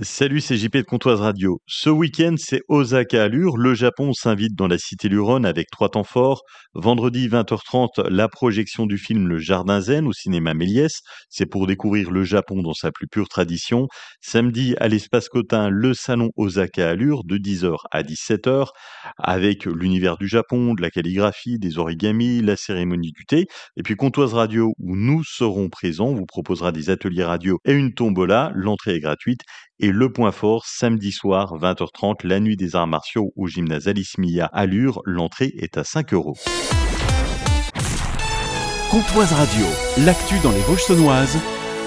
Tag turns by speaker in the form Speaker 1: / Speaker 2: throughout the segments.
Speaker 1: Salut, c'est JP de Comptoise Radio. Ce week-end, c'est Osaka Allure. Le Japon s'invite dans la cité Luron avec 3 temps forts. Vendredi 20h30, la projection du film Le Jardin Zen au cinéma Méliès. C'est pour découvrir le Japon dans sa plus pure tradition. Samedi, à l'espace Cotin, le salon Osaka Allure de 10h à 17h avec l'univers du Japon, de la calligraphie, des origamis, la cérémonie du thé. Et puis Comptoise Radio où nous serons présents, vous proposera des ateliers radio et une tombola. L'entrée est gratuite. Et le point fort, samedi soir, 20h30, la nuit des arts martiaux au gymnase Alice Mia à Lure. L'entrée est à 5 €.
Speaker 2: Comptoise Radio, l'actu dans les Vosges saunoises,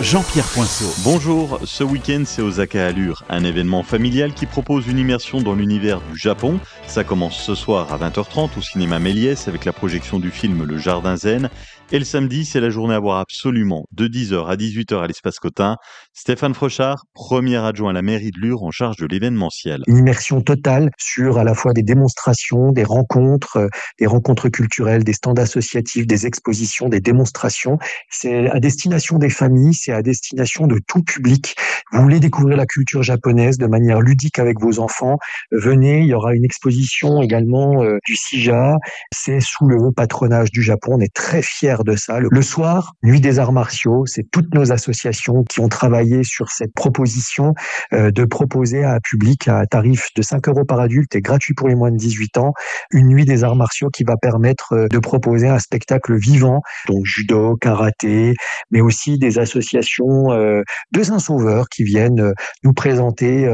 Speaker 2: Jean-Pierre Poinceau.
Speaker 1: Bonjour, ce week-end c'est Osaka Allure, un événement familial qui propose une immersion dans l'univers du Japon. Ça commence ce soir à 20h30 au cinéma Méliès avec la projection du film Le Jardin Zen. Et le samedi, c'est la journée à voir absolument, de 10h à 18h à l'espace Cotin. Stéphane Frochard, premier adjoint à la mairie de Lure en charge de l'événementiel.
Speaker 3: Une immersion totale sur à la fois des démonstrations, des rencontres culturelles, des stands associatifs, des expositions, des démonstrations. C'est à destination des familles, c'est à destination de tout public. Vous voulez découvrir la culture japonaise de manière ludique avec vos enfants, venez, il y aura une exposition également du CIJA. C'est sous le patronage du Japon, on est très fiers de ça. Le soir, Nuit des arts martiaux, c'est toutes nos associations qui ont travaillé sur cette proposition de proposer à un public à tarif de 5 € par adulte et gratuit pour les moins de 18 ans, une nuit des arts martiaux qui va permettre de proposer un spectacle vivant, donc judo, karaté, mais aussi des associations de Saint-Sauveur qui viennent nous présenter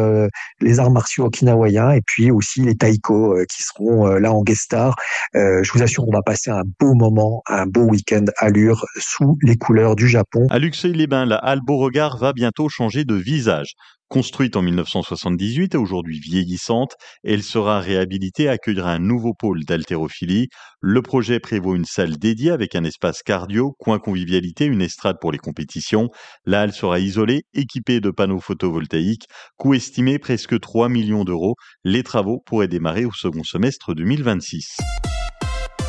Speaker 3: les arts martiaux okinawaïens et puis aussi les taïko qui seront là en guest star. Je vous assure, on va passer un beau moment, un beau week-end à Lure sous les couleurs du Japon.
Speaker 1: À Luxeuil-les-Bains, la halle Beauregard va bientôt changer de visage. Construite en 1978 et aujourd'hui vieillissante, elle sera réhabilitée et accueillera un nouveau pôle d'haltérophilie. Le projet prévoit une salle dédiée avec un espace cardio, coin convivialité, une estrade pour les compétitions. La halle sera isolée, équipée de panneaux photovoltaïques. Coût estimé presque 3 millions d'euros. Les travaux pourraient démarrer au second semestre 2026.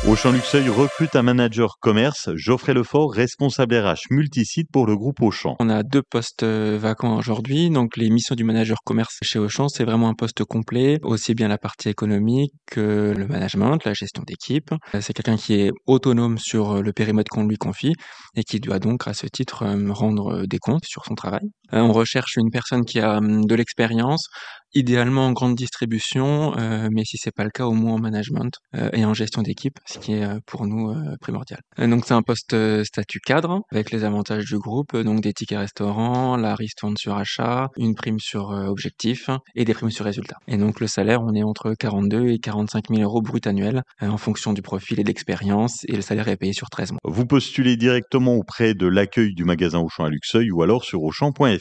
Speaker 1: Auchan Luxeuil recrute un manager commerce, Geoffrey Lefort, responsable RH multisite pour le groupe Auchan.
Speaker 4: On a 2 postes vacants aujourd'hui, donc les missions du manager commerce chez Auchan, c'est vraiment un poste complet, aussi bien la partie économique que le management, la gestion d'équipe. C'est quelqu'un qui est autonome sur le périmètre qu'on lui confie et qui doit donc à ce titre rendre des comptes sur son travail. On recherche une personne qui a de l'expérience, idéalement en grande distribution, mais si c'est pas le cas, au moins en management et en gestion d'équipe, ce qui est pour nous primordial. Donc c'est un poste statut cadre avec les avantages du groupe, donc des tickets restaurants, la ristourne sur achat, une prime sur objectif et des primes sur résultat. Et donc le salaire, on est entre 42 et 45 000 € brut annuels en fonction du profil et de l'expérience, et le salaire est payé sur 13 mois.
Speaker 1: Vous postulez directement auprès de l'accueil du magasin Auchan à Luxeuil ou alors sur auchan.fr.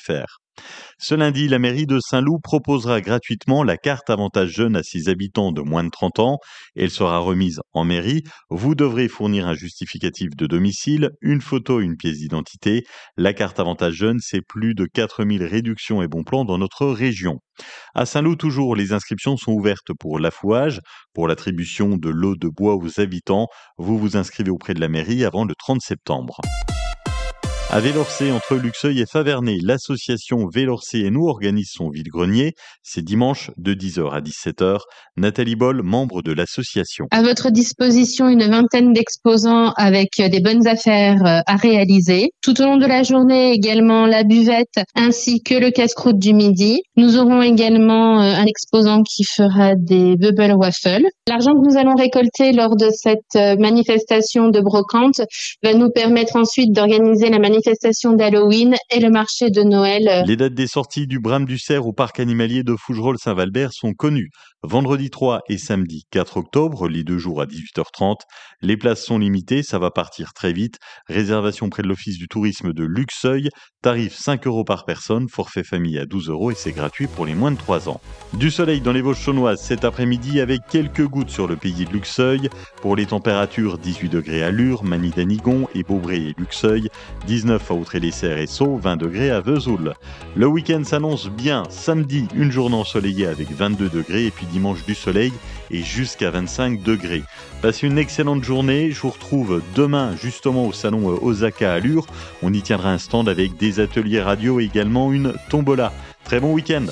Speaker 1: Ce lundi, la mairie de Saint-Loup proposera gratuitement la carte Avantage Jeune à ses habitants de moins de 30 ans. Elle sera remise en mairie. Vous devrez fournir un justificatif de domicile, une photo et une pièce d'identité. La carte Avantage Jeune, c'est plus de 4000 réductions et bons plans dans notre région. À Saint-Loup, toujours, les inscriptions sont ouvertes pour l'affouage, pour l'attribution de lots de bois aux habitants. Vous vous inscrivez auprès de la mairie avant le 30 septembre. À Vélorcé, entre Luxeuil et Faverney, l'association Vélorcé et nous organise son vide-grenier. C'est dimanche de 10h à 17h. Nathalie Boll, membre de l'association.
Speaker 5: À votre disposition, une vingtaine d'exposants avec des bonnes affaires à réaliser. Tout au long de la journée, également la buvette ainsi que le casse-croûte du midi. Nous aurons également un exposant qui fera des bubble waffles. L'argent que nous allons récolter lors de cette manifestation de brocante va nous permettre ensuite d'organiser la manifestation d'Halloween et le marché de Noël.
Speaker 1: Les dates des sorties du Brame du Cerf au parc animalier de Fougerolles-Saint-Valbert sont connues. Vendredi 3 et samedi 4 octobre, les 2 jours à 18h30. Les places sont limitées, ça va partir très vite. Réservation près de l'Office du tourisme de Luxeuil. Tarif 5 € par personne, forfait famille à 12 € et c'est gratuit pour les moins de 3 ans. Du soleil dans les Vosges saunoises cet après-midi avec quelques gouttes sur le pays de Luxeuil. Pour les températures, 18 degrés à Lure, Manny-Danigon et Beaubré et Luxeuil. 19 à Outré-les-Serres et Sceaux, 20 degrés à Vesoul. Le week-end s'annonce bien. Samedi, une journée ensoleillée avec 22 degrés et puis dimanche du soleil et jusqu'à 25 degrés. Passez une excellente journée. Je vous retrouve demain justement au salon Osaka Allure. On y tiendra un stand avec des ateliers radio et également une tombola. Très bon week-end.